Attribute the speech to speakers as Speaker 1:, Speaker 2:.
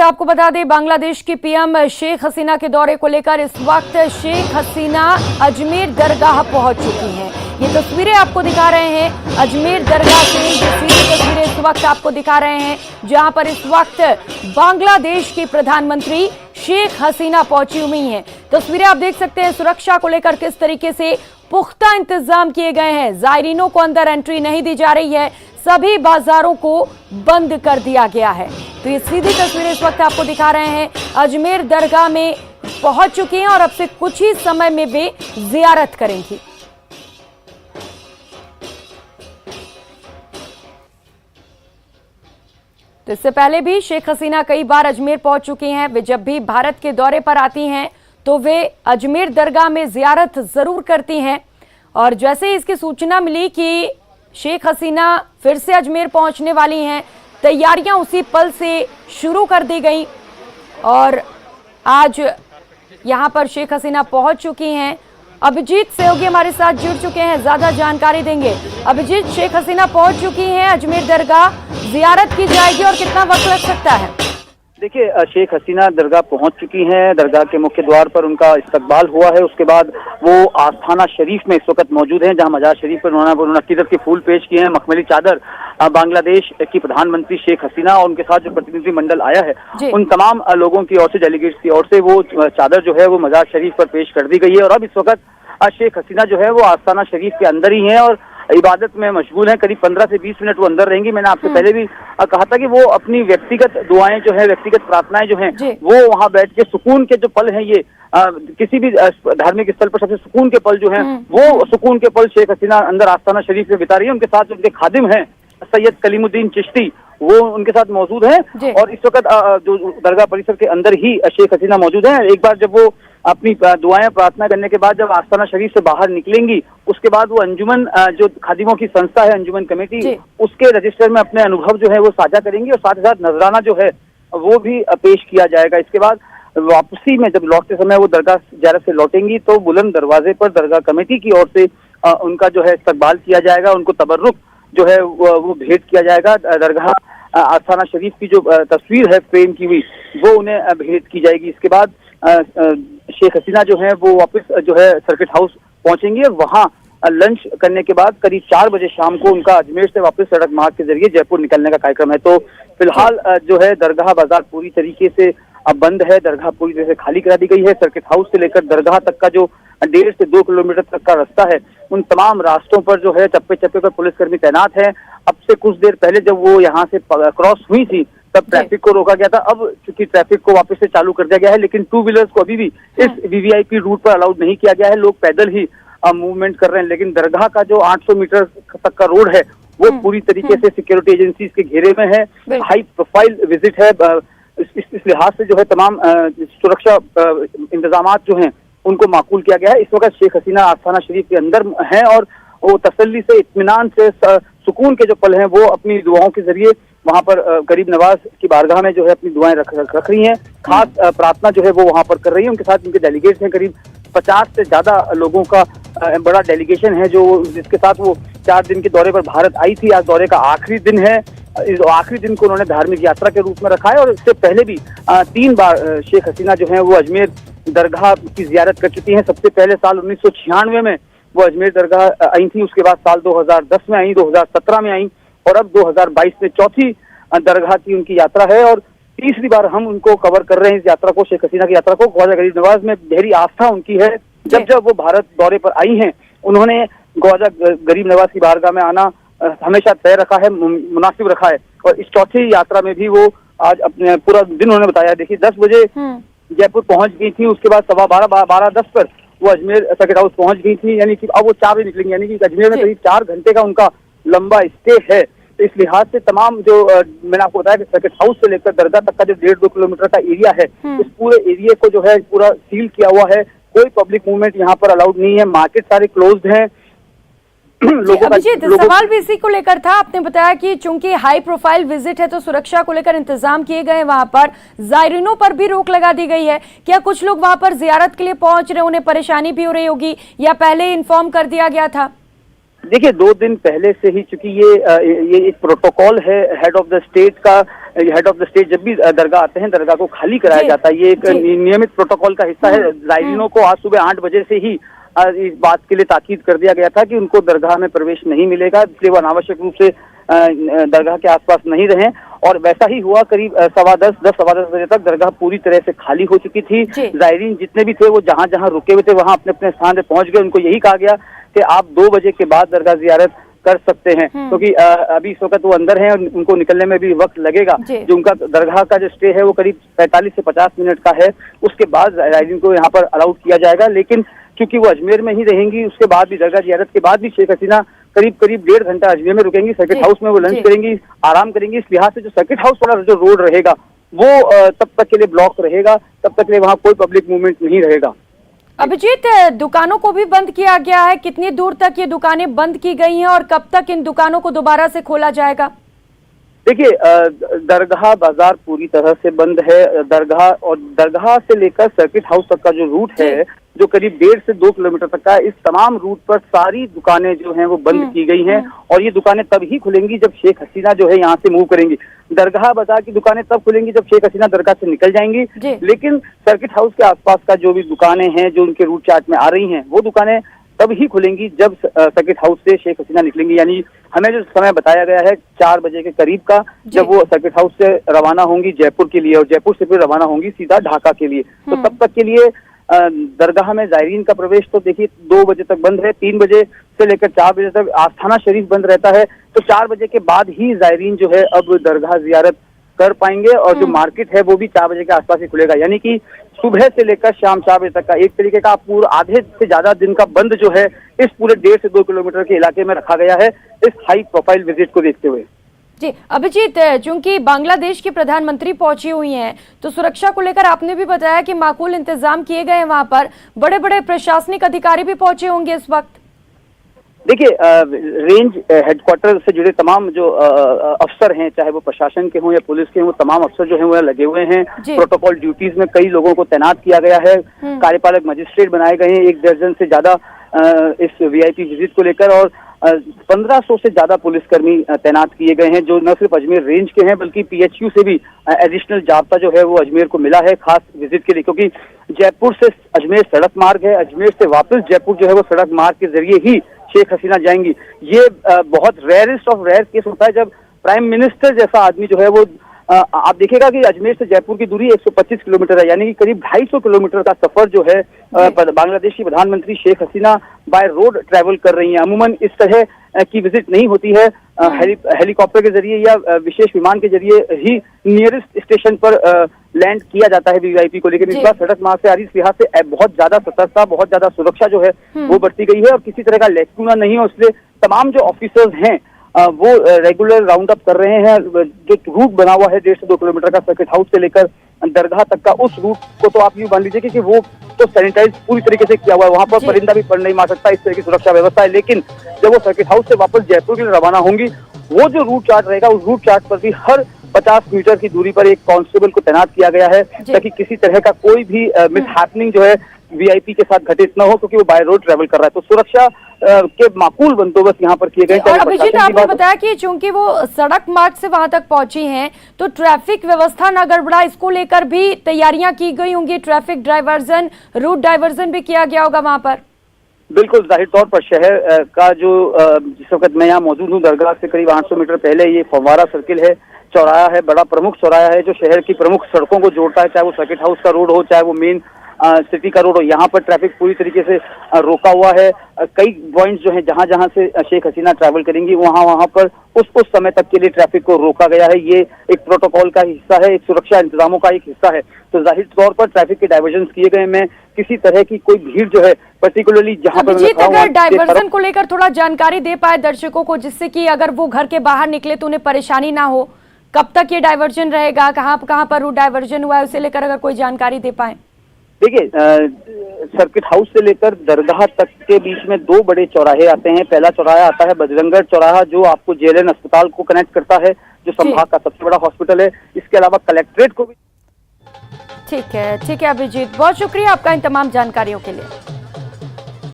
Speaker 1: आपको बता दें, बांग्लादेश की पीएम शेख हसीना के दौरे को लेकर इस वक्त शेख हसीना अजमेर दरगाह पहुंच चुकी हैं। ये तस्वीरें आपको दिखा रहे हैं अजमेर दरगाह से। ये सीधी तस्वीरें इस वक्त आपको दिखा रहे हैं जहां पर इस वक्त बांग्लादेश की प्रधानमंत्री शेख हसीना पहुंची हुई हैं। तस्वीरें आप देख सकते हैं सुरक्षा को लेकर किस तरीके से पुख्ता इंतजाम किए गए हैं। जायरीनों को अंदर एंट्री नहीं दी जा रही है, सभी बाजारों को बंद कर दिया गया है। तो ये सीधी तस्वीरें इस वक्त आपको दिखा रहे हैं अजमेर दरगाह में पहुंच चुकी हैं और अब से कुछ ही समय में वे जियारत करेंगी। तो इससे पहले भी शेख हसीना कई बार अजमेर पहुंच चुकी हैं। वे जब भी भारत के दौरे पर आती हैं तो वे अजमेर दरगाह में जियारत जरूर करती हैं। और जैसे ही इसकी सूचना मिली कि शेख हसीना फिर से अजमेर पहुंचने वाली हैं, तैयारियां उसी पल से शुरू कर दी गई और आज यहां पर शेख हसीना पहुंच चुकी हैं। अभिजीत सहयोगी हमारे साथ जुड़ चुके हैं, ज्यादा जानकारी देंगे। अभिजीत, शेख हसीना पहुंच चुकी हैं अजमेर दरगाह, जियारत की जाएगी और कितना वक्त लग सकता है?
Speaker 2: देखिए, शेख हसीना दरगाह पहुंच चुकी हैं। दरगाह के मुख्य द्वार पर उनका इस्तकबाल हुआ है। उसके बाद वो आस्थाना शरीफ में इस वक्त मौजूद हैं, जहां मजार शरीफ पर उन्होंने अकीदत के फूल पेश किए हैं। मखमली चादर बांग्लादेश की प्रधानमंत्री शेख हसीना और उनके साथ जो प्रतिनिधिमंडल आया है उन तमाम लोगों की ओर से, डेलीगेट्स की ओर से वो चादर जो है वो मजार शरीफ पर पेश कर दी गई है। और अब इस वक्त शेख हसीना जो है वो आस्थाना शरीफ के अंदर ही है और इबादत में मशगूल हैं। करीब 15 से 20 मिनट वो अंदर रहेंगी। मैंने आपसे पहले भी कहा था कि वो अपनी व्यक्तिगत दुआएं जो है, व्यक्तिगत प्रार्थनाएं जो हैं, वो वहां बैठ के सुकून के जो पल हैं, ये किसी भी धार्मिक स्थल पर सबसे सुकून के पल जो हैं, वो सुकून के पल शेख हसीना अंदर आस्थाना शरीफ में बिता रही है। उनके साथ उनके खादिम हैं सैयद कलीमुद्दीन चिश्ती, वो उनके साथ मौजूद हैं और इस वक्त जो दरगाह परिसर के अंदर ही शेख हसीना मौजूद हैं। एक बार जब वो अपनी दुआएं प्रार्थना करने के बाद जब आस्थाना शरीफ से बाहर निकलेंगी, उसके बाद वो अंजुमन, जो खादिमों की संस्था है अंजुमन कमेटी, उसके रजिस्टर में अपने अनुभव जो है वो साझा करेंगी और साथ ही साथ नजराना जो है वो भी पेश किया जाएगा। इसके बाद वापसी में जब लौटते समय वो दरगाह ज़ियारत से लौटेंगी तो बुलंद दरवाजे पर दरगाह कमेटी की ओर से उनका जो है इस्तकबाल किया जाएगा, उनको तबर्रुक जो है वो भेंट किया जाएगा। दरगाह आस्थाना शरीफ की जो तस्वीर है फ्रेम की हुई, वो उन्हें भेंट की जाएगी। इसके बाद शेख हसीना जो है वो वापस जो है सर्किट हाउस पहुंचेंगी और वहां लंच करने के बाद करीब 4 बजे शाम को उनका अजमेर से वापस सड़क मार्ग के जरिए जयपुर निकलने का कार्यक्रम है। तो फिलहाल जो है दरगाह बाजार पूरी तरीके से अब बंद है। दरगाह पूरी तरह से खाली करा दी गई है। सर्किट हाउस से लेकर दरगाह तक का जो 1.5 से 2 किलोमीटर तक का रास्ता है, उन तमाम रास्तों पर जो है चप्पे चप्पे पर पुलिसकर्मी तैनात हैं। अब से कुछ देर पहले जब वो यहाँ से क्रॉस हुई थी तब ट्रैफिक को रोका गया था। अब चूंकि ट्रैफिक को वापस से चालू कर दिया गया है, लेकिन 2 व्हीलर्स को अभी भी इस वीवीआईपी रूट पर अलाउड नहीं किया गया है। लोग पैदल ही मूवमेंट कर रहे हैं। लेकिन दरगाह का जो 800 मीटर तक का रोड है वो पूरी तरीके से सिक्योरिटी एजेंसीज के घेरे में है। हाई प्रोफाइल विजिट है। इस लिहाज से जो है तमाम सुरक्षा इंतजाम जो हैं उनको माकूल किया गया है। इस वक्त शेख हसीना आस्थाना शरीफ के अंदर हैं और वो तसल्ली से, इत्मीनान से, सुकून के जो पल हैं वो अपनी दुआओं के जरिए वहां पर गरीब नवाज की बारगाह में जो है अपनी दुआएं रख रही हैं। खास प्रार्थना जो है वो वहां पर कर रही है। उनके साथ उनके डेलीगेट्स हैं, करीब 50 से ज्यादा लोगों का बड़ा डेलीगेशन है जो जिसके साथ वो 4 दिन के दौरे पर भारत आई थी। आज दौरे का आखिरी दिन है। इस आखिरी दिन को उन्होंने धार्मिक यात्रा के रूप में रखा है और इससे पहले भी 3 बार शेख हसीना जो है वो अजमेर दरगाह की जियारत कर चुकी हैं। सबसे पहले साल 1996 में वो अजमेर दरगाह आई थी, उसके बाद साल 2010 में आई, 2017 में आई और अब 2022 में चौथी दरगाह की उनकी यात्रा है और तीसरी बार हम उनको कवर कर रहे हैं इस यात्रा को, शेख हसीना की यात्रा को। ख्वाजा गरीब नवाज में गहरी आस्था उनकी है। जब जब वो भारत दौरे पर आई हैं उन्होंने ख्वाजा गरीब नवाज की बारगाह में आना हमेशा तय रखा है, मुनासिब रखा है। और इस चौथी यात्रा में भी वो आज अपने पूरा दिन उन्होंने बताया, देखिए 10 बजे जयपुर पहुंच गई थी, उसके बाद 12:10 पर वो अजमेर सर्किट हाउस पहुंच गई थी। यानी कि अब वो 4 बजे निकलेंगी, यानी कि अजमेर में करीब 4 घंटे का उनका लंबा स्टे है। तो इस लिहाज से तमाम जो मैंने आपको बताया कि सर्किट हाउस से लेकर दरगाह तक का जो 1.5-2 किलोमीटर का एरिया है, इस पूरे एरिया को जो है पूरा सील किया हुआ है। कोई पब्लिक मूवमेंट यहाँ पर अलाउड नहीं है। मार्केट सारे क्लोज्ड हैं।
Speaker 1: अभिजीत, सवाल भी इसी को लेकर था। आपने बताया कि चूंकि हाई प्रोफाइल विजिट है तो सुरक्षा को लेकर इंतजाम किए गए, वहां पर जायरीनों पर भी रोक लगा दी गई है। क्या कुछ लोग वहां पर जियारत के लिए पहुंच रहे, उन्हें परेशानी भी हो रही होगी या पहले इन्फॉर्म कर दिया गया था?
Speaker 2: देखिए 2 दिन पहले से ही, चूंकि ये एक प्रोटोकॉल है हेड ऑफ द स्टेट का। हेड ऑफ द स्टेट जब भी दरगाह आते हैं, दरगाह को खाली कराया जाता है। ये एक नियमित प्रोटोकॉल का हिस्सा है। ज़ायरीनों को आज सुबह 8 बजे से ही इस बात के लिए ताकीद कर दिया गया था कि उनको दरगाह में प्रवेश नहीं मिलेगा, इसलिए वो अनावश्यक रूप से दरगाह के आसपास नहीं रहें। और वैसा ही हुआ। करीब 10:15 बजे तक दरगाह पूरी तरह से खाली हो चुकी थी। ज़ायरीन जितने भी थे वो जहां जहां रुके हुए थे वहां अपने अपने स्थान पे पहुंच गए। उनको यही कहा गया कि आप 2 बजे के बाद दरगाह जियारत कर सकते हैं, क्योंकि अभी इस वक्त वो अंदर हैं और उनको निकलने में भी वक्त लगेगा। जो उनका दरगाह का जो स्टे है वो करीब 45 से 50 मिनट का है। उसके बाद ज़ायरीन को यहाँ पर अलाउड किया जाएगा। लेकिन क्योंकि वो अजमेर में ही रहेंगी, उसके बाद भी दरगाह जियारत के बाद भी शेख हसीना करीब 1.5 घंटा अजमेर में रुकेंगी। सर्किट हाउस में वो लंच करेंगी, आराम करेंगी। इस लिहाज से जो सर्किट हाउस वाला जो रोड रहेगा वो तब तक के लिए ब्लॉक रहेगा, तब तक के लिए वहाँ कोई पब्लिक मूवमेंट नहीं रहेगा।
Speaker 1: अभिजीत, दुकानों को भी बंद किया गया है। कितनी दूर तक ये दुकानें बंद की गई हैं और कब तक इन दुकानों को दोबारा से खोला जाएगा?
Speaker 2: देखिए दरगाह बाजार पूरी तरह से बंद है। दरगाह से लेकर सर्किट हाउस तक का जो रूट है, जो करीब 1.5 से 2 किलोमीटर तक का, इस तमाम रूट पर सारी दुकानें जो हैं वो बंद की गई हैं। और ये दुकानें तब ही खुलेंगी जब शेख हसीना जो है यहाँ से मूव करेंगी। दरगाह बाजार की दुकानें तब खुलेंगी जब शेख हसीना दरगाह से निकल जाएंगी। लेकिन सर्किट हाउस के आसपास का जो भी दुकानें हैं जो उनके रूट चार्ट में आ रही हैं, वो दुकानें तब ही खुलेंगी जब सर्किट हाउस से शेख हसीना निकलेंगी। यानी हमें जो समय बताया गया है 4 बजे के करीब का, जब वो सर्किट हाउस से रवाना होंगी जयपुर के लिए और जयपुर से फिर रवाना होंगी सीधा ढाका के लिए। तो तब तक के लिए दरगाह में ज़ायरीन का प्रवेश तो देखिए 2 बजे तक बंद है। 3 बजे से लेकर 4 बजे तक आस्थाना शरीफ बंद रहता है। तो 4 बजे के बाद ही ज़ायरीन जो है अब दरगाह जियारत कर पाएंगे। और जो मार्केट है वो भी 4 बजे के आसपास ही खुलेगा। यानी कि सुबह से लेकर शाम 4 बजे तक का एक तरीके का पूरा आधे से ज्यादा दिन का बंद जो है इस पूरे 1.5 से 2 किलोमीटर के इलाके में रखा गया है, इस हाई प्रोफाइल विजिट को देखते हुए।
Speaker 1: जी अभिजीत, चूंकि बांग्लादेश की प्रधानमंत्री पहुंची हुई हैं, तो सुरक्षा को लेकर आपने भी बताया कि माकूल इंतजाम किए गए हैं। वहां पर बड़े बड़े प्रशासनिक अधिकारी भी पहुंचे होंगे इस वक्त।
Speaker 2: देखिए रेंज हेडक्वार्टर से जुड़े तमाम जो अफसर हैं, चाहे वो प्रशासन के हों या पुलिस के हों, वो तमाम अफसर जो हैं वो लगे हुए हैं। प्रोटोकॉल ड्यूटीज में कई लोगों को तैनात किया गया है। कार्यपालक मजिस्ट्रेट बनाए गए हैं 1 दर्जन से ज्यादा इस वीआईपी विजिट को लेकर। और 1500 से ज्यादा पुलिसकर्मी तैनात किए गए हैं, जो न सिर्फ अजमेर रेंज के हैं बल्कि पीएचयू से भी एडिशनल जाब्ता जो है वो अजमेर को मिला है खास विजिट के लिए। क्योंकि जयपुर से अजमेर सड़क मार्ग है, अजमेर से वापस जयपुर जो है वो सड़क मार्ग के जरिए ही शेख हसीना जाएंगी। ये बहुत रेयरेस्ट ऑफ रेयर केस होता है जब प्राइम मिनिस्टर जैसा आदमी जो है वो आप देखिएगा कि अजमेर से जयपुर की दूरी 125 किलोमीटर है, यानी कि करीब 250 किलोमीटर का सफर जो है बांग्लादेश की प्रधानमंत्री Sheikh Hasina by road travel कर रही हैं। अमूमन इस तरह की विजिट नहीं होती है। हेलीकॉप्टर के जरिए या विशेष विमान के जरिए ही नियरेस्ट स्टेशन पर लैंड किया जाता है वीआईपी को। लेकिन इस बार सड़क मार्ग से आ रही, इस लिहाज से बहुत ज्यादा सतर्कता, बहुत ज्यादा सुरक्षा जो है वो बढ़ती गई है। और किसी तरह का लैक्यूना नहीं है, इसलिए तमाम जो ऑफिसर्स हैं वो रेगुलर राउंड अप कर रहे हैं। जो रूट बना हुआ है 1.5 से 2 किलोमीटर का सर्किट हाउस से लेकर दरगाह तक का, उस रूट को तो आप यूँ मान लीजिए कि वो तो सैनिटाइज पूरी तरीके से किया हुआ है। वहां पर परिंदा भी पड़ नहीं मार सकता, इस तरह की सुरक्षा व्यवस्था है। लेकिन जब वो सर्किट हाउस से वापस जयपुर के लिए रवाना होंगी, वो जो रूट चार्ट रहेगा उस रूट चार्ट पर भी हर 50 मीटर की दूरी पर एक कांस्टेबल को तैनात किया गया है, ताकि किसी तरह का कोई भी मिसहैपनिंग जो है वीआईपी के साथ घटित न हो, क्योंकि वो बाय रोड ट्रैवल कर रहा है। तो सुरक्षा के माकूल बंदोबस्त यहाँ पर किए गए।
Speaker 1: और अभिजीत, आपने बताया कि चूंकि वो सड़क मार्ग से वहां तक पहुंची हैं, तो ट्रैफिक व्यवस्था न गड़बड़ा, इसको लेकर भी तैयारियां की गई होंगी। ट्रैफिक डाइवर्जन, रूट डाइवर्जन भी किया गया होगा वहां पर।
Speaker 2: बिल्कुल, जाहिर तौर पर शहर का जो जिस वक्त मैं यहाँ मौजूद हूँ, दरगाह से करीब 800 मीटर पहले ये फव्वारा सर्किल है, चौराहा है, बड़ा प्रमुख चौराहा है जो शहर की प्रमुख सड़कों को जोड़ता है, चाहे वो सर्किट हाउस का रोड हो, चाहे वो मेन सिटी का रोड हो। यहाँ पर ट्रैफिक पूरी तरीके से रोका हुआ है। कई पॉइंट्स जो हैं जहाँ जहाँ से शेख हसीना ट्रैवल करेंगी वहाँ पर उस समय तक के लिए ट्रैफिक को रोका गया है। ये एक प्रोटोकॉल का हिस्सा है, एक सुरक्षा इंतजामों का एक हिस्सा है। तो जाहिर तौर पर ट्रैफिक के डाइवर्जन किए गए। मैं किसी तरह की कोई भीड़ जो है पर्टिकुलरली जहाँ पर
Speaker 1: अगर डाइवर्जन को लेकर थोड़ा जानकारी दे पाए दर्शकों को, जिससे कि अगर वो घर के बाहर निकले तो उन्हें परेशानी ना हो, कब तक ये डाइवर्जन रहेगा, कहाँ पर रूट डाइवर्जन हुआ है, उसे लेकर अगर कोई जानकारी दे पाए।
Speaker 2: देखिए सर्किट हाउस से लेकर दरगाह तक के बीच में 2 बड़े चौराहे आते हैं। पहला चौराहा आता है बजरंगगढ़ चौराहा, जो आपको जेएलएन अस्पताल को कनेक्ट करता है, जो संभाग का सबसे बड़ा हॉस्पिटल है। इसके अलावा कलेक्ट्रेट को भी।
Speaker 1: ठीक है अभिजीत, बहुत शुक्रिया आपका इन तमाम जानकारियों के लिए।